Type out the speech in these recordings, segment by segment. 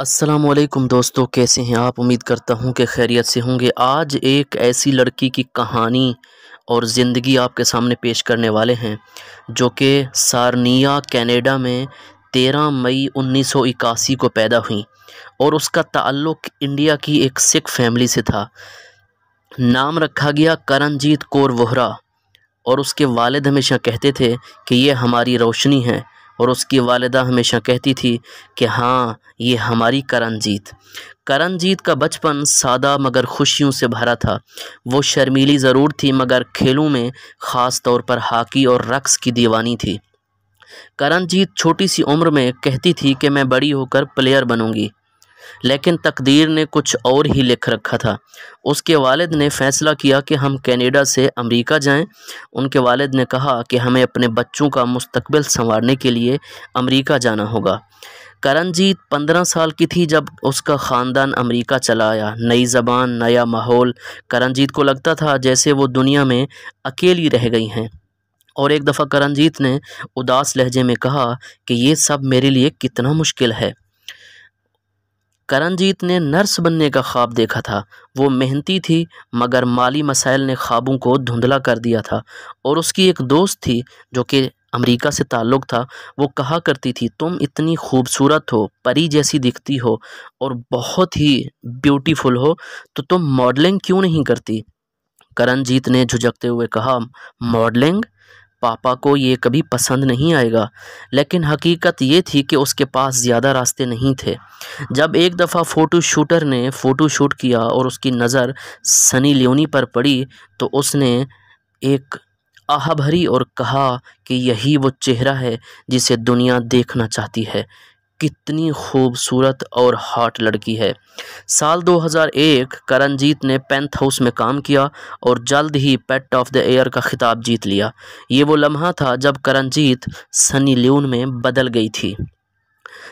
अस्सलामुअलैकुम दोस्तों, कैसे हैं आप। उम्मीद करता हूं कि खैरियत से होंगे। आज एक ऐसी लड़की की कहानी और ज़िंदगी आपके सामने पेश करने वाले हैं जो कि सारनिया कनाडा में 13 मई 1981 को पैदा हुई और उसका ताल्लुक़ इंडिया की एक सिख फैमिली से था। नाम रखा गया करणजीत कौर वोहरा और उसके वालिद हमेशा कहते थे कि ये हमारी रोशनी है और उसकी वालिदा हमेशा कहती थी कि हाँ, ये हमारी करणजीत। करणजीत का बचपन सादा मगर खुशियों से भरा था। वो शर्मीली ज़रूर थी मगर खेलों में ख़ास तौर पर हॉकी और रक्स की दीवानी थी। करणजीत छोटी सी उम्र में कहती थी कि मैं बड़ी होकर प्लेयर बनूंगी, लेकिन तकदीर ने कुछ और ही लिख रखा था। उसके वालिद ने फ़ैसला किया कि हम कनाडा से अमेरिका जाएं। उनके वालिद ने कहा कि हमें अपने बच्चों का मुस्तकबिल संवारने के लिए अमेरिका जाना होगा। करणजीत 15 साल की थी जब उसका ख़ानदान अमेरिका चला आया। नई ज़बान, नया माहौल। करणजीत को लगता था जैसे वो दुनिया में अकेली रह गई हैं। और एक दफ़ा करणजीत ने उदास लहजे में कहा कि ये सब मेरे लिए कितना मुश्किल है। करणजीत ने नर्स बनने का ख्वाब देखा था। वो मेहनती थी मगर माली मसाइल ने ख्वाबों को धुंधला कर दिया था। और उसकी एक दोस्त थी जो कि अमेरिका से ताल्लुक़ था। वो कहा करती थी, तुम इतनी खूबसूरत हो, परी जैसी दिखती हो और बहुत ही ब्यूटीफुल हो, तो तुम मॉडलिंग क्यों नहीं करती। करणजीत ने झुझकते हुए कहा, मॉडलिंग? पापा को ये कभी पसंद नहीं आएगा। लेकिन हकीकत ये थी कि उसके पास ज़्यादा रास्ते नहीं थे। जब एक दफ़ा फ़ोटो शूटर ने फ़ोटो शूट किया और उसकी नज़र सनी लियोनी पर पड़ी तो उसने एक आह भरी और कहा कि यही वो चेहरा है जिसे दुनिया देखना चाहती है। कितनी खूबसूरत और हॉट लड़की है। साल 2001 करणजीत ने पेंथ हाउस में काम किया और जल्द ही पेट ऑफ द ईयर का खिताब जीत लिया। ये वो लम्हा था जब करणजीत सनी लियोन में बदल गई थी।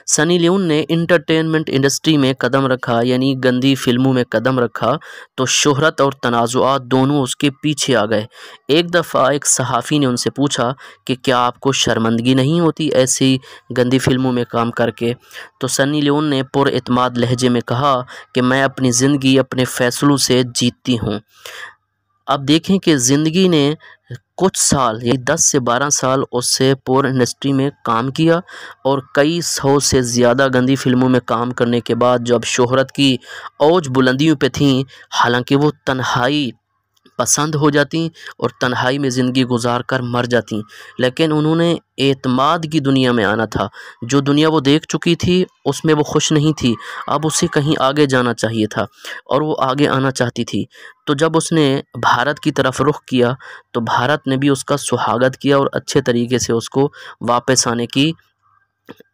सनी लियोन ने इंटरटेनमेंट इंडस्ट्री में कदम रखा, यानी गंदी फिल्मों में कदम रखा, तो शोहरत और तनाज़ुआत दोनों उसके पीछे आ गए। एक दफ़ा एक सहाफ़ी ने उनसे पूछा कि क्या आपको शर्मिंदगी नहीं होती ऐसी गंदी फिल्मों में काम करके। तो सनी लियोन ने पुरएतमाद लहजे में कहा कि मैं अपनी ज़िंदगी अपने फ़ैसलों से जीतती हूँ। अब देखें कि ज़िंदगी ने कुछ साल, ये 10 से 12 साल उससे पोर्न इंडस्ट्री में काम किया और कई 100 से ज़्यादा गंदी फिल्मों में काम करने के बाद जब शोहरत की औज बुलंदियों पे थीं, हालांकि वो तन्हाई पसंद हो जाती और तन्हाई में ज़िंदगी गुजार कर मर जाती, लेकिन उन्होंने एतमाद की दुनिया में आना था। जो दुनिया वो देख चुकी थी उसमें वो खुश नहीं थी, अब उसे कहीं आगे जाना चाहिए था और वो आगे आना चाहती थी। तो जब उसने भारत की तरफ रुख किया तो भारत ने भी उसका सुहागत किया और अच्छे तरीके से उसको वापस आने की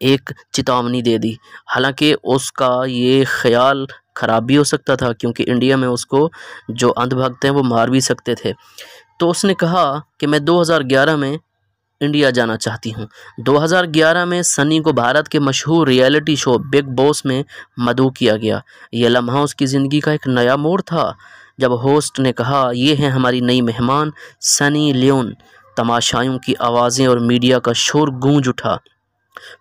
एक चेतावनी दे दी। हालांकि उसका ये ख्याल ख़राब भी हो सकता था क्योंकि इंडिया में उसको जो अंधभक्त हैं वो मार भी सकते थे। तो उसने कहा कि मैं 2011 में इंडिया जाना चाहती हूँ। 2011 में सनी को भारत के मशहूर रियलिटी शो बिग बॉस में मदऊ किया गया। यह लम्हा उसकी ज़िंदगी का एक नया मोड़ था जब होस्ट ने कहा, ये हैं हमारी नई मेहमान सनी लियोन। तमाशाइयों की आवाज़ें और मीडिया का शोर गूंज उठा।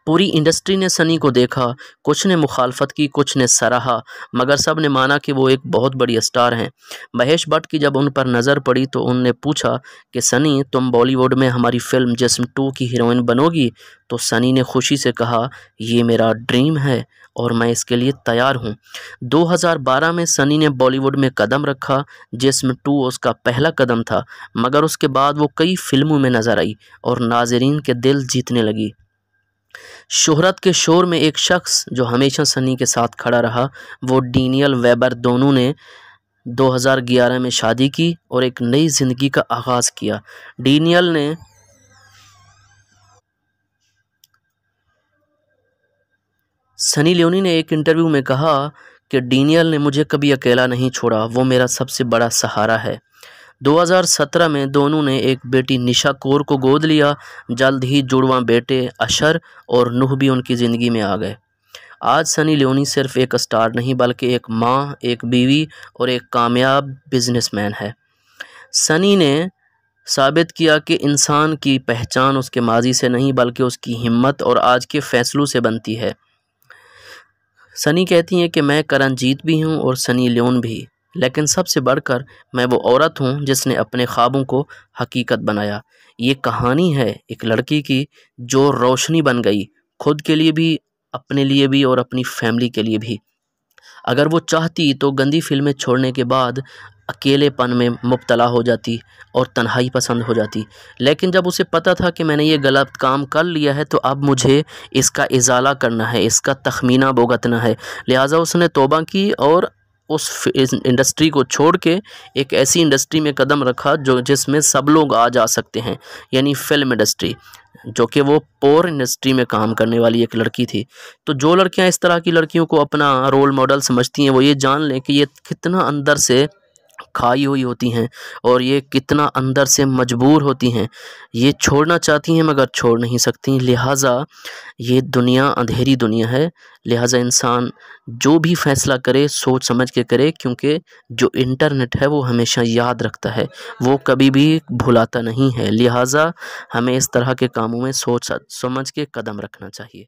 पूरी इंडस्ट्री ने सनी को देखा, कुछ ने मुखालफत की, कुछ ने सराहा, मगर सब ने माना कि वो एक बहुत बड़ी स्टार हैं। महेश भट्ट की जब उन पर नज़र पड़ी तो उनने पूछा कि सनी, तुम बॉलीवुड में हमारी फिल्म जिस्म 2 की हीरोइन बनोगी? तो सनी ने खुशी से कहा, ये मेरा ड्रीम है और मैं इसके लिए तैयार हूँ। 2012 में सनी ने बॉलीवुड में कदम रखा। जिस्म 2 उसका पहला कदम था, मगर उसके बाद वो कई फिल्मों में नज़र आई और नाजरीन के दिल जीतने लगी। शोहरत के शोर में एक शख्स जो हमेशा सनी के साथ खड़ा रहा वो डैनियल वेबर। दोनों ने 2011 में शादी की और एक नई ज़िंदगी का आगाज़ किया। डैनियल ने सनी लियोनी ने एक इंटरव्यू में कहा कि डैनियल ने मुझे कभी अकेला नहीं छोड़ा, वो मेरा सबसे बड़ा सहारा है। 2017 में दोनों ने एक बेटी निशा कौर को गोद लिया। जल्द ही जुड़वां बेटे अशर और नूह भी उनकी ज़िंदगी में आ गए। आज सनी लियोनी सिर्फ एक स्टार नहीं बल्कि एक माँ, एक बीवी और एक कामयाब बिजनेसमैन है। सनी ने साबित किया कि इंसान की पहचान उसके माजी से नहीं बल्कि उसकी हिम्मत और आज के फ़ैसलों से बनती है। सनी कहती हैं कि मैं करणजीत भी हूँ और सनी लियोन भी, लेकिन सबसे बढ़कर मैं वो औरत हूँ जिसने अपने ख्वाबों को हकीकत बनाया। ये कहानी है एक लड़की की जो रोशनी बन गई, खुद के लिए भी, अपने लिए भी और अपनी फैमिली के लिए भी। अगर वो चाहती तो गंदी फिल्में छोड़ने के बाद अकेलेपन में मुब्तला हो जाती और तन्हाई पसंद हो जाती, लेकिन जब उसे पता था कि मैंने ये गलत काम कर लिया है तो अब मुझे इसका इजाला करना है, इसका तखमीना भुगतना है, लिहाजा उसने तौबा की और इस इंडस्ट्री को छोड़ के एक ऐसी इंडस्ट्री में कदम रखा जो जिसमें सब लोग आ जा सकते हैं, यानी फ़िल्म इंडस्ट्री, जो कि वो पोर इंडस्ट्री में काम करने वाली एक लड़की थी। तो जो लड़कियां इस तरह की लड़कियों को अपना रोल मॉडल समझती हैं वो ये जान लें कि ये कितना अंदर से खाई हुई होती हैं और ये कितना अंदर से मजबूर होती हैं। ये छोड़ना चाहती हैं मगर छोड़ नहीं सकती, लिहाजा ये दुनिया अंधेरी दुनिया है। लिहाजा इंसान जो भी फ़ैसला करे सोच समझ के करे, क्योंकि जो इंटरनेट है वो हमेशा याद रखता है, वो कभी भी भुलाता नहीं है। लिहाजा हमें इस तरह के कामों में सोच समझ के कदम रखना चाहिए।